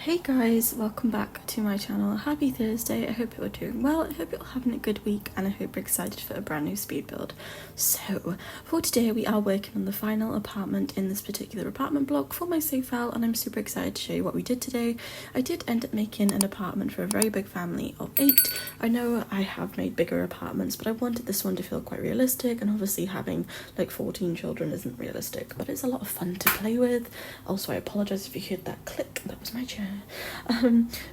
Hey guys, welcome back to my channel. Happy Thursday. I hope you're doing well. I hope you're having a good week and I hope you're excited for a brand new speed build. So for today we are working on the final apartment in this particular apartment block for my save file, and I'm super excited to show you what we did today. I did end up making an apartment for a very big family of 8. I know I have made bigger apartments, but I wanted this one to feel quite realistic, and obviously having like 14 children isn't realistic, but it's a lot of fun to play with. Also, I apologise if you heard that click, that was my chair.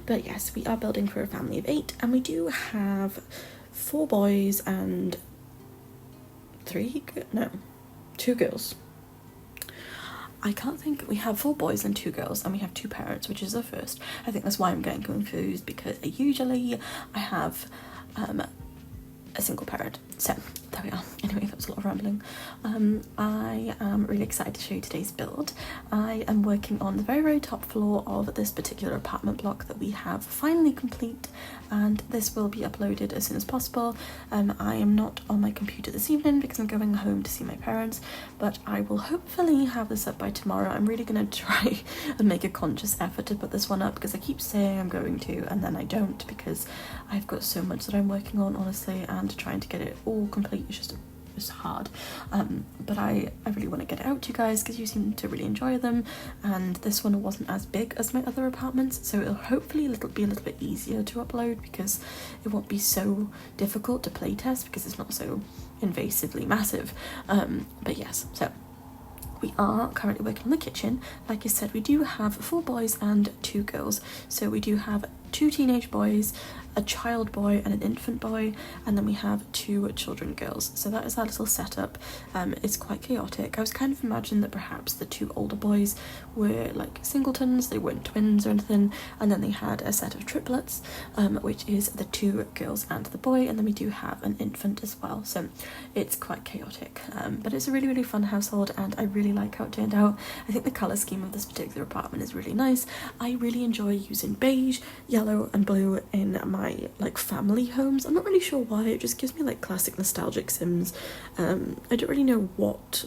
But yes, we are building for a family of 8, and we do have 4 boys and 2 girls. I can't think. We have 4 boys and 2 girls, and we have 2 parents, which is the first. I think that's why I'm getting confused, because usually I have a single parent. So there we are. Anyway, that was a lot of rambling. I am really excited to show you today's build. I am working on the very top floor of this particular apartment block that we have finally complete, and this will be uploaded as soon as possible. I am not on my computer this evening because I'm going home to see my parents, but I will hopefully have this up by tomorrow. I'm really going to try and make a conscious effort to put this one up, because I keep saying I'm going to and then I don't, because I've got so much that I'm working on, honestly, and trying to get it all complete is just hard. But I really want to get it out to you guys because you seem to really enjoy them, and this one wasn't as big as my other apartments, so it'll hopefully be a little bit easier to upload, because it won't be so difficult to playtest because it's not so invasively massive. But yes, so we are currently working on the kitchen. Like I said, we do have 4 boys and 2 girls. So we do have 2 teenage boys, a child boy and an infant boy, and then we have 2 children girls. So that is our little setup. It's quite chaotic. I was kind of imagining that perhaps the 2 older boys were like singletons, they weren't twins or anything, and then they had a set of triplets, which is the 2 girls and the boy, and then we do have an infant as well. So it's quite chaotic, but it's a really fun household, and I really like how it turned out. I think the colour scheme of this particular apartment is really nice. I really enjoy using beige, yellow and blue in my like family homes. I'm not really sure why, it just gives me like classic nostalgic Sims. I don't really know what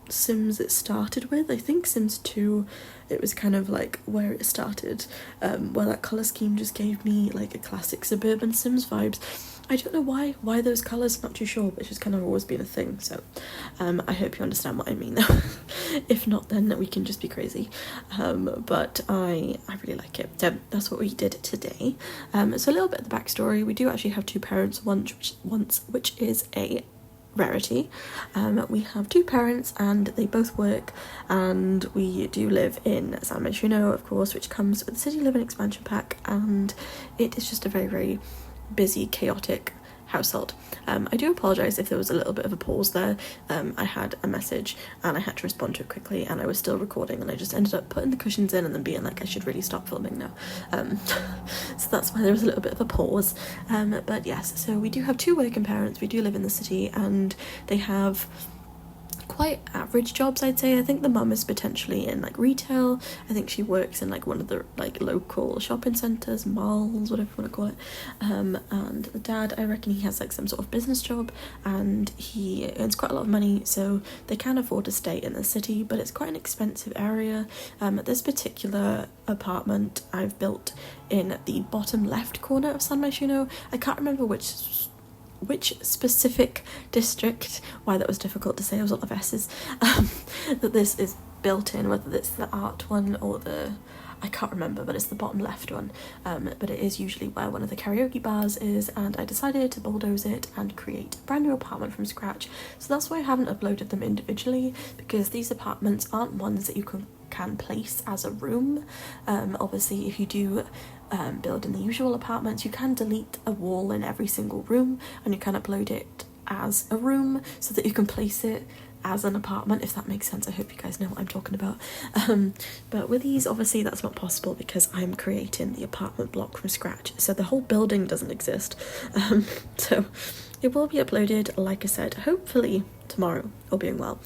Sims it started with. I think Sims 2, it was kind of like where it started, where that colour scheme just gave me like a classic suburban Sims vibes. I don't know why those colours, not too sure, but it's just kind of always been a thing. So I hope you understand what I mean though. If not, then we can just be crazy. But I really like it. So that's what we did today. So a little bit of the backstory. We do actually have 2 parents once, which is a rarity. We have 2 parents and they both work, and we do live in San Myshuno, of course, which comes with the City Living expansion pack, and it is just a very busy, chaotic household. I do apologise if there was a little bit of a pause there. I had a message and I had to respond to it quickly, and I was still recording, and I just ended up putting the cushions in and then being like, I should really stop filming now. So that's why there was a little bit of a pause. But yes, so we do have 2 working parents. We do live in the city, and they have quite average jobs, I'd say. I think the mum is potentially in like retail. I think she works in like one of the like local shopping centres, malls, whatever you want to call it. And the dad, I reckon he has like some sort of business job, and he earns quite a lot of money, so they can afford to stay in the city, but it's quite an expensive area. This particular apartment I've built in the bottom left corner of San Myshuno. I can't remember which specific district, why that was difficult to say, there was a lot of S's, that this is built in, whether it's the art one or I can't remember, but it's the bottom left one. But it is usually where one of the karaoke bars is, and I decided to bulldoze it and create a brand new apartment from scratch. So that's why I haven't uploaded them individually, because these apartments aren't ones that you can place as a room. Obviously, if you do build in the usual apartments, you can delete a wall in every single room, and you can upload it as a room so that you can place it as an apartment, if that makes sense. I hope you guys know what I'm talking about. But with these, obviously that's not possible because I'm creating the apartment block from scratch, so the whole building doesn't exist. So it will be uploaded, like I said, hopefully tomorrow, all being well.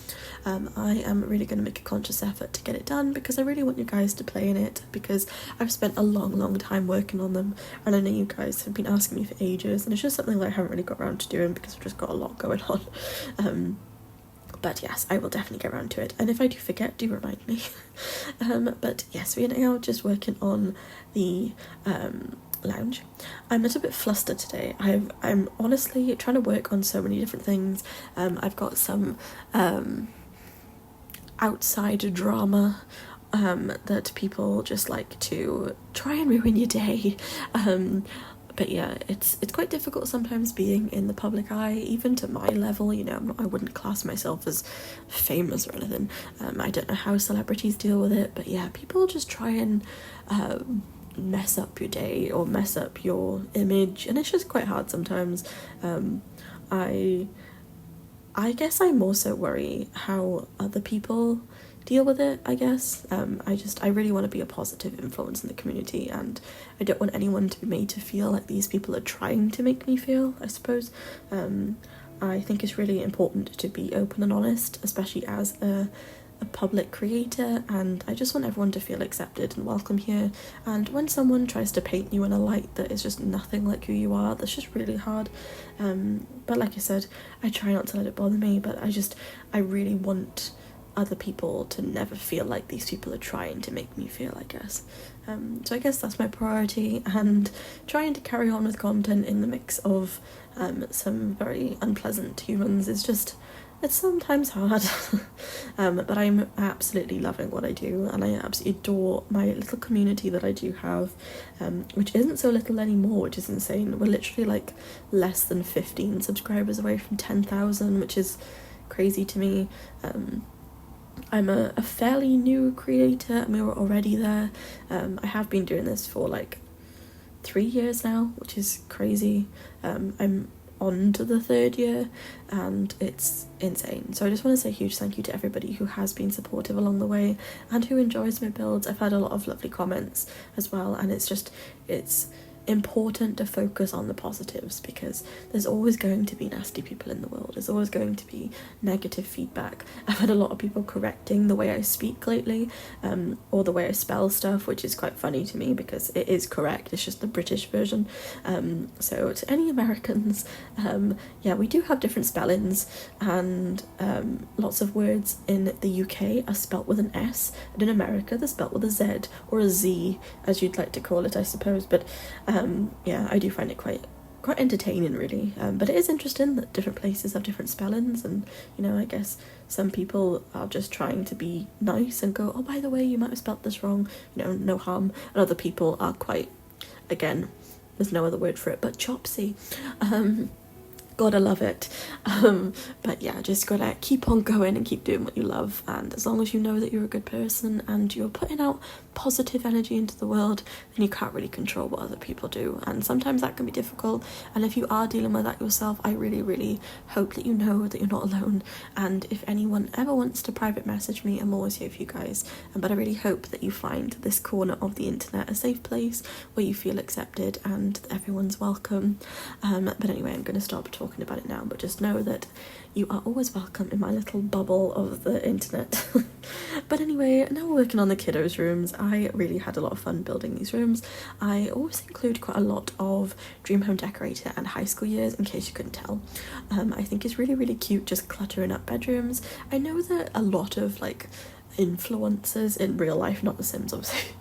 I am really going to make a conscious effort to get it done, because I really want you guys to play in it, because I've spent a long time working on them, and I know you guys have been asking me for ages, and it's just something that I haven't really got around to doing because I've just got a lot going on. But yes, I will definitely get around to it, and if I do forget, do remind me. But yes, we are now just working on the lounge. I'm a little bit flustered today. I'm honestly trying to work on so many different things. I've got some outside drama that people just like to try and ruin your day. But yeah, it's quite difficult sometimes being in the public eye, even to my level. You know, I wouldn't class myself as famous or anything. I don't know how celebrities deal with it, but yeah, people just try and mess up your day or mess up your image, and it's just quite hard sometimes. I guess I more so worry how other people deal with it, I guess. I really want to be a positive influence in the community, and I don't want anyone to be made to feel like these people are trying to make me feel, I suppose. I think it's really important to be open and honest, especially as a public creator, and I just want everyone to feel accepted and welcome here. And when someone tries to paint you in a light that is just nothing like who you are, that's just really hard. But like I said, I try not to let it bother me, but I really want other people to never feel like these people are trying to make me feel, I guess. So I guess that's my priority, and trying to carry on with content in the mix of some very unpleasant humans is just, it's sometimes hard. But I'm absolutely loving what I do, and I absolutely adore my little community that I do have, which isn't so little anymore, which is insane. We're literally like less than 15 subscribers away from 10,000, which is crazy to me. I'm a fairly new creator, and we were already there. I have been doing this for like 3 years now, which is crazy. I'm on to the 3rd year, and it's insane. So I just want to say a huge thank you to everybody who has been supportive along the way and who enjoys my builds. I've had a lot of lovely comments as well, and it's important to focus on the positives, because there's always going to be nasty people in the world. There's always going to be negative feedback. I've had a lot of people correcting the way I speak lately, or the way I spell stuff, which is quite funny to me because it is correct, it's just the British version. So to any Americans, yeah, we do have different spellings, and lots of words in the UK are spelt with an S, and in America they're spelt with a Z, or a Z as you'd like to call it, I suppose. But yeah, I do find it quite entertaining, really. But it is interesting that different places have different spellings, and you know, I guess some people are just trying to be nice and go, oh, by the way, you might have spelt this wrong, you know, no harm. And other people are quite, again, there's no other word for it, but chopsy. Gotta love it. But yeah, just gotta keep on going and keep doing what you love, and as long as you know that you're a good person and you're putting out positive energy into the world, then you can't really control what other people do, and sometimes that can be difficult. And if you are dealing with that yourself, I really, really hope that you know that you're not alone. And if anyone ever wants to private message me, I'm always here for you guys. But I really hope that you find this corner of the internet a safe place where you feel accepted and that everyone's welcome. But anyway, I'm going to stop talking about it now, but just know that you are always welcome in my little bubble of the internet. But anyway, now we're working on the kiddos' rooms. I really had a lot of fun building these rooms. I always include quite a lot of Dream Home Decorator and high school years, in case you couldn't tell. I think it's really, really cute just cluttering up bedrooms. I know that a lot of like influencers in real life, not The Sims obviously,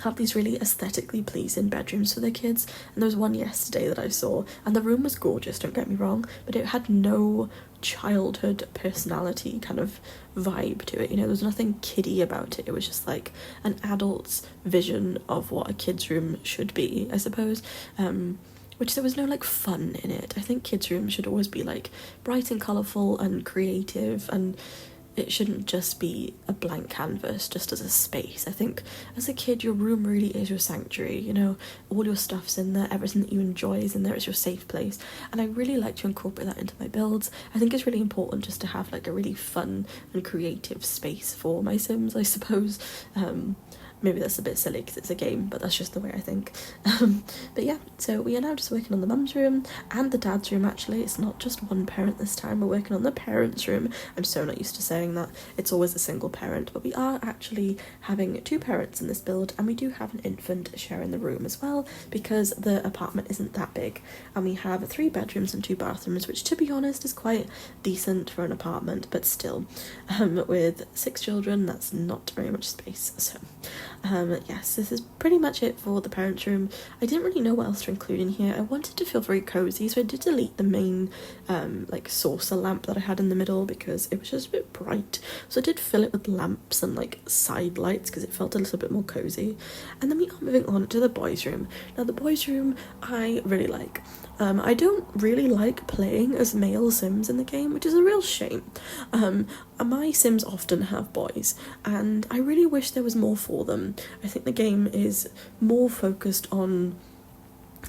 have these really aesthetically pleasing bedrooms for their kids, and there was one yesterday that I saw, and the room was gorgeous, don't get me wrong, but it had no childhood personality kind of vibe to it. You know, there was nothing kiddie about it. It was just like an adult's vision of what a kid's room should be, I suppose. Which there was no like fun in it. I think kids' rooms should always be like bright and colourful and creative, and it shouldn't just be a blank canvas just as a space. I think as a kid, your room really is your sanctuary, you know, all your stuff's in there, everything that you enjoy is in there, it's your safe place, and I really like to incorporate that into my builds. I think it's really important just to have like a really fun and creative space for my Sims, I suppose. Maybe that's a bit silly because it's a game, but that's just the way I think. But yeah, so we are now just working on the mum's room and the dad's room. Actually, it's not just one parent this time, we're working on the parents' room. I'm so not used to saying that, it's always a single parent, but we are actually having 2 parents in this build, and we do have an infant sharing the room as well because the apartment isn't that big, and we have 3 bedrooms and 2 bathrooms, which to be honest is quite decent for an apartment, but still, with 6 children, that's not very much space. So yes, this is pretty much it for the parents' room. I didn't really know what else to include in here. I wanted to feel very cozy, so I did delete the main like saucer lamp that I had in the middle because it was just a bit bright, so I did fill it with lamps and like side lights because it felt a little bit more cozy. And then we are moving on to the boys' room. Now the boys' room I really like. I don't really like playing as male Sims in the game, which is a real shame. My Sims often have boys, and I really wish there was more for them. I think the game is more focused on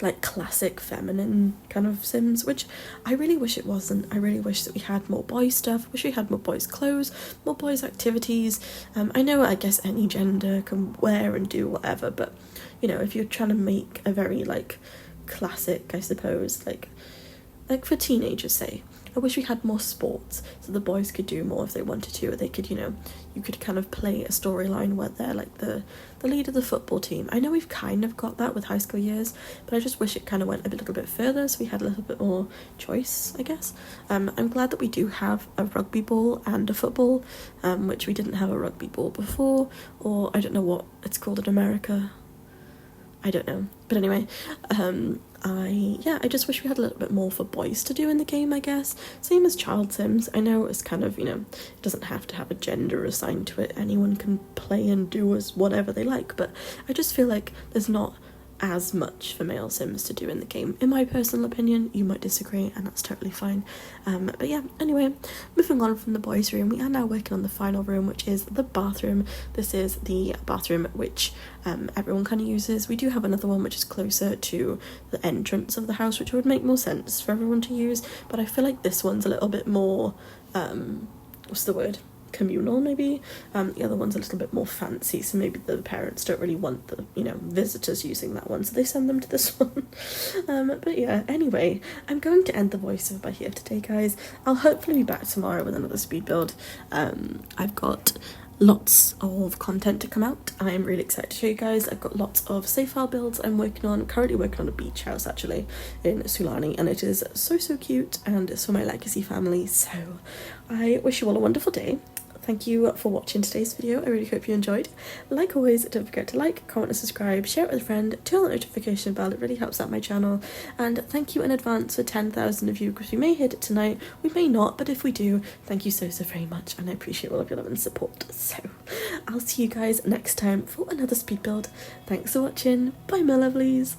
like classic feminine kind of Sims, which I really wish it wasn't. I really wish that we had more boys stuff, wish we had more boys clothes, more boys activities. I know I guess any gender can wear and do whatever, but you know, if you're trying to make a very like classic, I suppose, like for teenagers, say, I wish we had more sports so the boys could do more if they wanted to, or they could, you know, you could kind of play a storyline where they're like the lead of the football team. I know we've kind of got that with High School Years, but I just wish it kind of went a little bit further so we had a little bit more choice, I guess. I'm glad that we do have a rugby ball and a football, which we didn't have a rugby ball before, or I don't know what it's called in America. I don't know, but anyway, I just wish we had a little bit more for boys to do in the game, I guess. Same as Child Sims. I know it's kind of, you know, it doesn't have to have a gender assigned to it. Anyone can play and do as whatever they like, but I just feel like there's not as much for male Sims to do in the game. In my personal opinion, you might disagree, and that's totally fine. But yeah, anyway, moving on from the boys' room, we are now working on the final room, which is the bathroom. This is the bathroom which everyone kind of uses. We do have another one which is closer to the entrance of the house, which would make more sense for everyone to use, but I feel like this one's a little bit more, what's the word? Communal, maybe. The other one's a little bit more fancy, so maybe the parents don't really want the, you know, visitors using that one, so they send them to this one. But yeah, anyway, I'm going to end the voiceover by here today, guys. I'll hopefully be back tomorrow with another speed build. I've got lots of content to come out. I am really excited to show you guys. I've got lots of save file builds I'm working on. I'm currently working on a beach house actually in Sulani, and it is so cute, and it's for my legacy family. So I wish you all a wonderful day. Thank you for watching today's video. I really hope you enjoyed. Like always, don't forget to like, comment and subscribe, share it with a friend, turn on the notification bell, it really helps out my channel. And thank you in advance for 10,000 of you, because we may hit it tonight, we may not, but if we do, thank you so very much, and I appreciate all of your love and support. So I'll see you guys next time for another speed build. Thanks for watching. Bye my lovelies.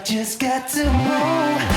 Just got to move.